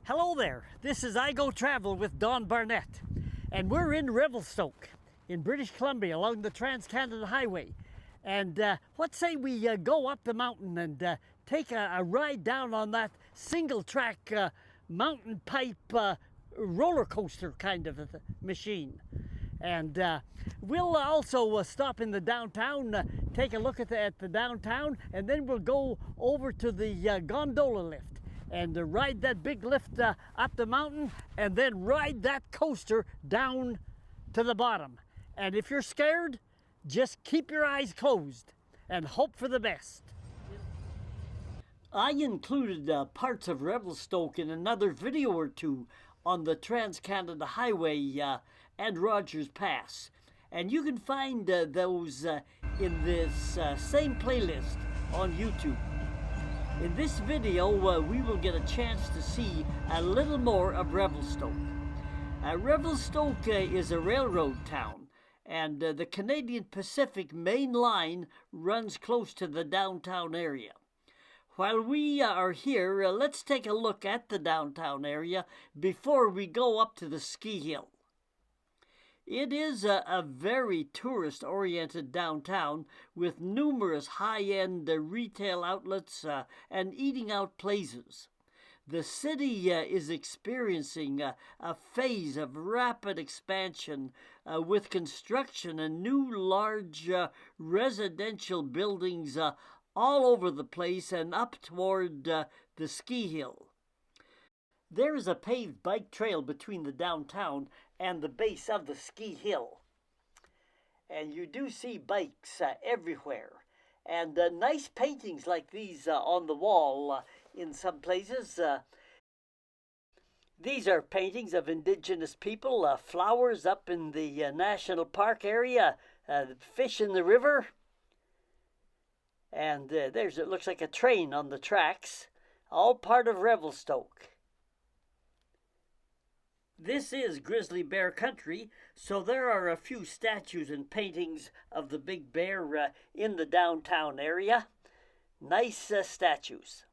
Hello there, this is I Go Travel with Don Barnett, and we're in Revelstoke in British Columbia along the Trans-Canada Highway. And what say we go up the mountain and take a ride down on that single track mountain pipe roller coaster kind of a machine. And we'll also stop in the downtown, take a look at the downtown, and then we'll go over to the gondola lift and ride that big lift up the mountain, and then ride that coaster down to the bottom. And if you're scared, just keep your eyes closed and hope for the best. I included parts of Revelstoke in another video or two on the Trans-Canada Highway and Rogers Pass. And you can find those in this same playlist on YouTube. In this video, we will get a chance to see a little more of Revelstoke. Revelstoke is a railroad town, and the Canadian Pacific Main Line runs close to the downtown area. While we are here, let's take a look at the downtown area before we go up to the ski hill. It is a very tourist-oriented downtown with numerous high-end retail outlets and eating-out places. The city is experiencing a phase of rapid expansion with construction and new large residential buildings all over the place and up toward the ski hill. There is a paved bike trail between the downtown and the base of the ski hill. And you do see bikes everywhere. And nice paintings like these on the wall in some places. These are paintings of indigenous people, flowers up in the national park area, fish in the river. And it looks like a train on the tracks, all part of Revelstoke. This is grizzly bear country, so there are a few statues and paintings of the big bear in the downtown area. Nice statues.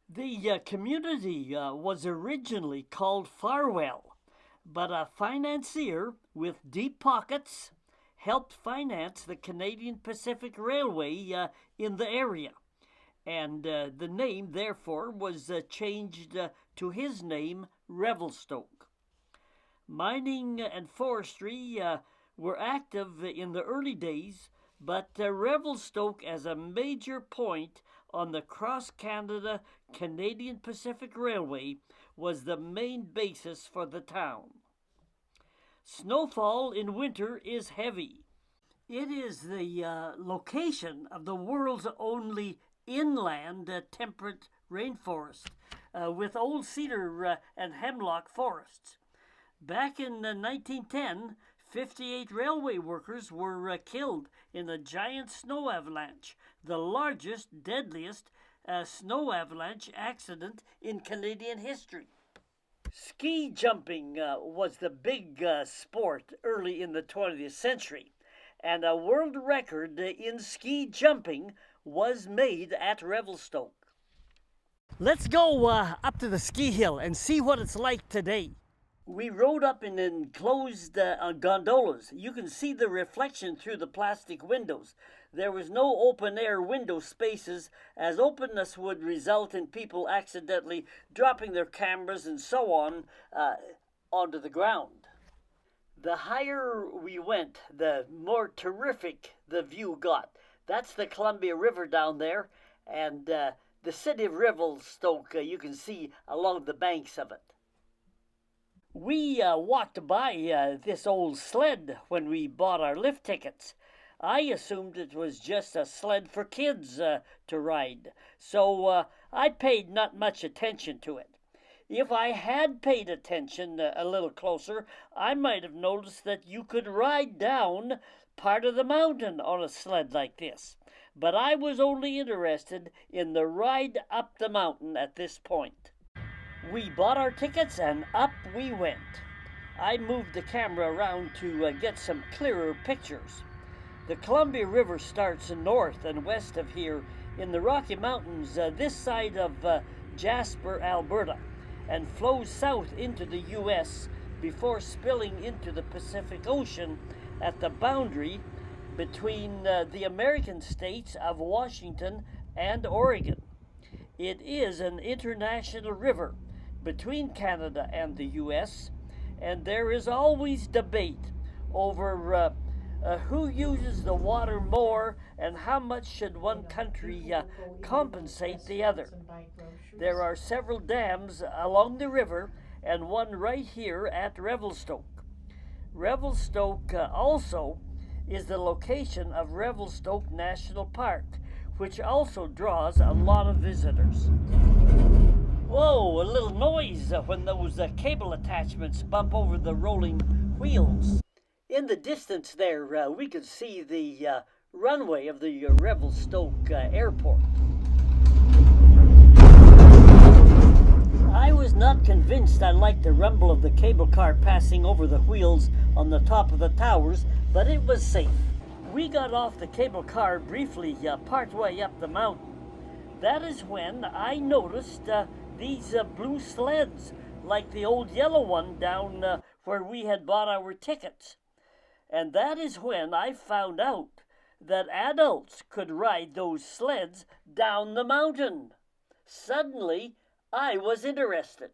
The community was originally called Farwell, but a financier with deep pockets helped finance the Canadian Pacific Railway in the area. And the name, therefore, was changed to his name, Revelstoke. Mining and forestry were active in the early days, but Revelstoke, as a major point on the cross-Canada Canadian Pacific Railway, was the main basis for the town. Snowfall in winter is heavy. It is the location of the world's only inland temperate rainforest with old cedar and hemlock forests. Back in 1910, 58 railway workers were killed in a giant snow avalanche, the largest, deadliest snow avalanche accident in Canadian history. Ski jumping was the big sport early in the 20th century, and a world record in ski jumping was made at Revelstoke. Let's go up to the ski hill and see what it's like today. We rode up in enclosed gondolas. You can see the reflection through the plastic windows. There was no open-air window spaces, as openness would result in people accidentally dropping their cameras and so on onto the ground. The higher we went, the more terrific the view got. That's the Columbia River down there, and the city of Revelstoke you can see along the banks of it. We walked by this old sled when we bought our lift tickets. I assumed it was just a sled for kids to ride, so I paid not much attention to it. If I had paid attention a little closer, I might have noticed that you could ride down part of the mountain on a sled like this. But I was only interested in the ride up the mountain at this point. We bought our tickets and up we went. I moved the camera around to get some clearer pictures. The Columbia River starts north and west of here in the Rocky Mountains, this side of Jasper, Alberta, and flows south into the U.S. before spilling into the Pacific Ocean at the boundary between the American states of Washington and Oregon. It is an international river between Canada and the U.S., and there is always debate over who uses the water more and how much should one country compensate the other. There are several dams along the river and one right here at Revelstoke. Revelstoke also is the location of Revelstoke National Park, which also draws a lot of visitors. Whoa, a little noise when those cable attachments bump over the rolling wheels. In the distance there, we could see the runway of the Revelstoke Airport. I was not convinced I liked the rumble of the cable car passing over the wheels on the top of the towers, but it was safe. We got off the cable car briefly partway up the mountain. That is when I noticed these blue sleds, like the old yellow one down where we had bought our tickets. And that is when I found out that adults could ride those sleds down the mountain. Suddenly, I was interested.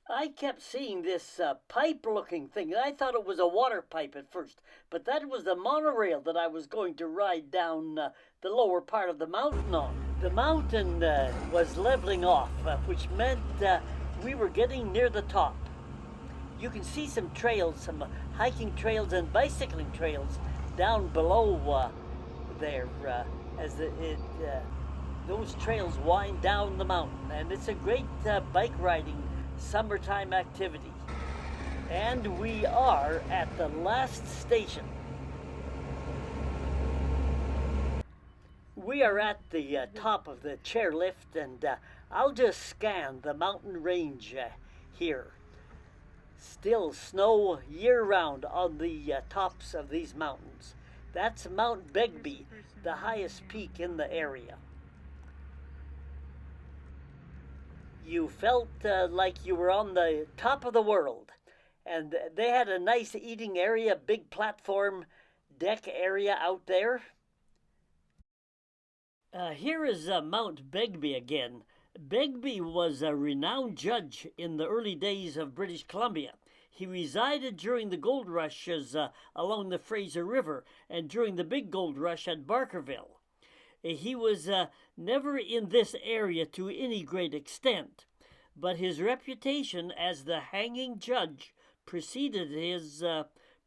I kept seeing this pipe-looking thing. I thought it was a water pipe at first, but that was the monorail that I was going to ride down the lower part of the mountain on. The mountain was leveling off, which meant we were getting near the top. You can see some trails, some hiking trails and bicycling trails down below there as those trails wind down the mountain, and it's a great bike riding summertime activity. And we are at the last station. We are at the top of the chairlift, and I'll just scan the mountain range here. Still snow year-round on the tops of these mountains. That's Mt Begbie, the highest peak in the area. You felt like you were on the top of the world, and they had a nice eating area, big platform deck area out there. Here is Mt Begbie again. Begbie was a renowned judge in the early days of British Columbia. He resided during the gold rushes along the Fraser River and during the big gold rush at Barkerville. He was never in this area to any great extent, but his reputation as the hanging judge preceded his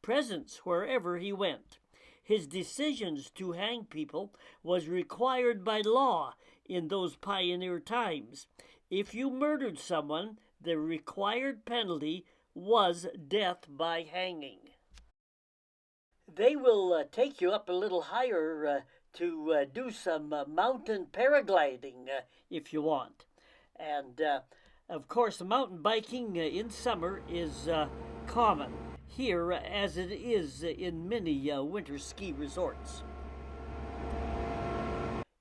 presence wherever he went. His decisions to hang people was required by law in those pioneer times. If you murdered someone, the required penalty was death by hanging. They will take you up a little higher to do some mountain paragliding if you want. And of course, mountain biking in summer is common here as it is in many winter ski resorts.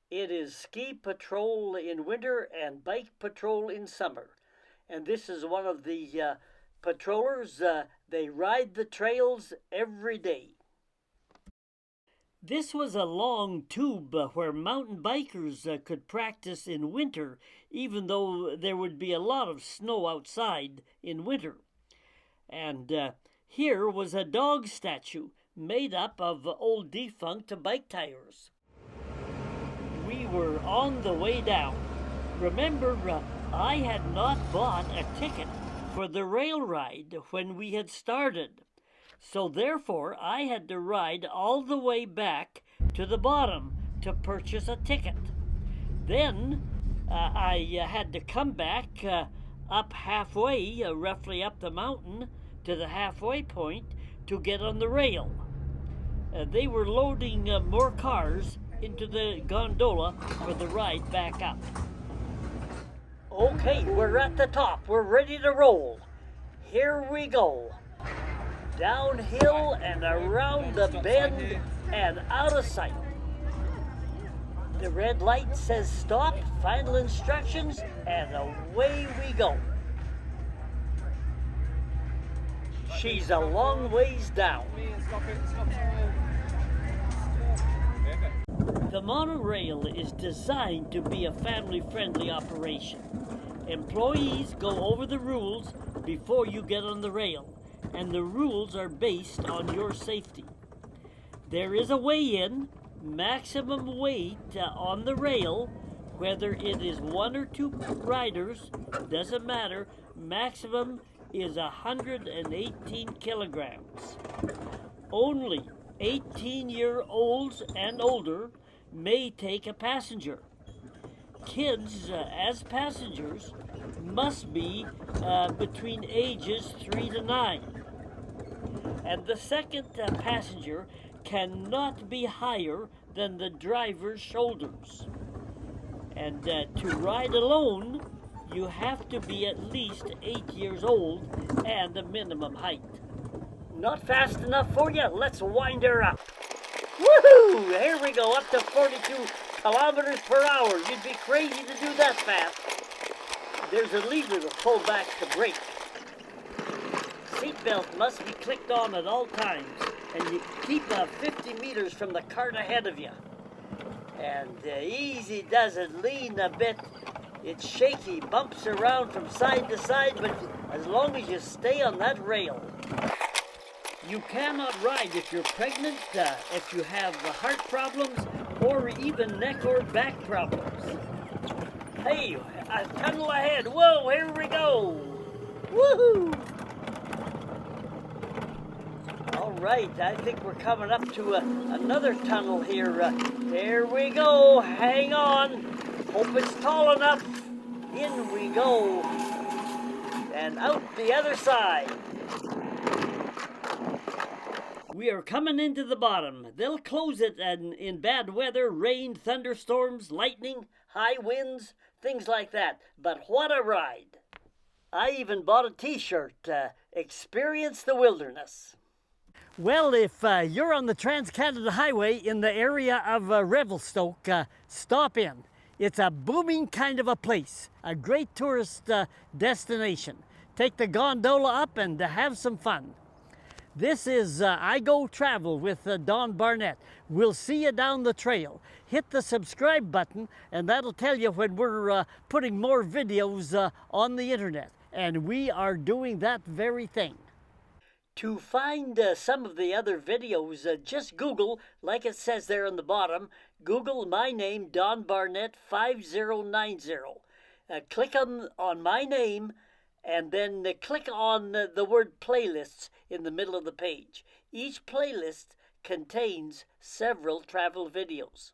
It is ski patrol in winter and bike patrol in summer. And this is one of the patrollers. They ride the trails every day. This was a long tube where mountain bikers could practice in winter, even though there would be a lot of snow outside in winter. And here was a dog statue made up of old defunct bike tires. We were on the way down. Remember, I had not bought a ticket for the rail ride when we had started. So therefore, I had to ride all the way back to the bottom to purchase a ticket. Then I had to come back up halfway, roughly up the mountain to the halfway point to get on the rail. They were loading more cars into the gondola for the ride back up. Okay, we're at the top. We're ready to roll. Here we go. Downhill and around the bend and out of sight. The red light says stop, final instructions, and away we go. She's a long ways down. The monorail is designed to be a family-friendly operation. Employees go over the rules before you get on the rail, and the rules are based on your safety. There is a weigh-in, maximum weight on the rail, whether it is 1 or 2 riders, doesn't matter, maximum is 118 kilograms. Only 18-year-olds and older may take a passenger. Kids as passengers must be between ages 3 to 9. And the second passenger cannot be higher than the driver's shoulders. And to ride alone, you have to be at least 8 years old and a minimum height. Not fast enough for you? Let's wind her up. Woohoo! Here we go, up to 42 kilometers per hour. You'd be crazy to do that fast. There's a lever to pull back to brake. Seatbelt must be clicked on at all times, and you keep 50 meters from the cart ahead of you. And easy does it, lean a bit. It's shaky, bumps around from side to side, but as long as you stay on that rail. You cannot ride if you're pregnant, if you have heart problems, or even neck or back problems. Hey, a tunnel ahead. Whoa, here we go. Woohoo! All right, I think we're coming up to another tunnel here. There we go. Hang on. Hope it's tall enough. In we go. And out the other side. We are coming into the bottom. They'll close it in bad weather, rain, thunderstorms, lightning, high winds, things like that. But what a ride. I even bought a t-shirt, Experience the Wilderness. Well, if you're on the Trans-Canada Highway in the area of Revelstoke, stop in. It's a booming kind of a place, a great tourist destination. Take the gondola up and have some fun. This is I Go Travel with Don Barnett. We'll see you down the trail. Hit the subscribe button and that'll tell you when we're putting more videos on the internet. And we are doing that very thing. To find some of the other videos, just Google, like it says there on the bottom, Google my name, Don Barnett 5090. Click on my name and then click on the word playlists in the middle of the page. Each playlist contains several travel videos.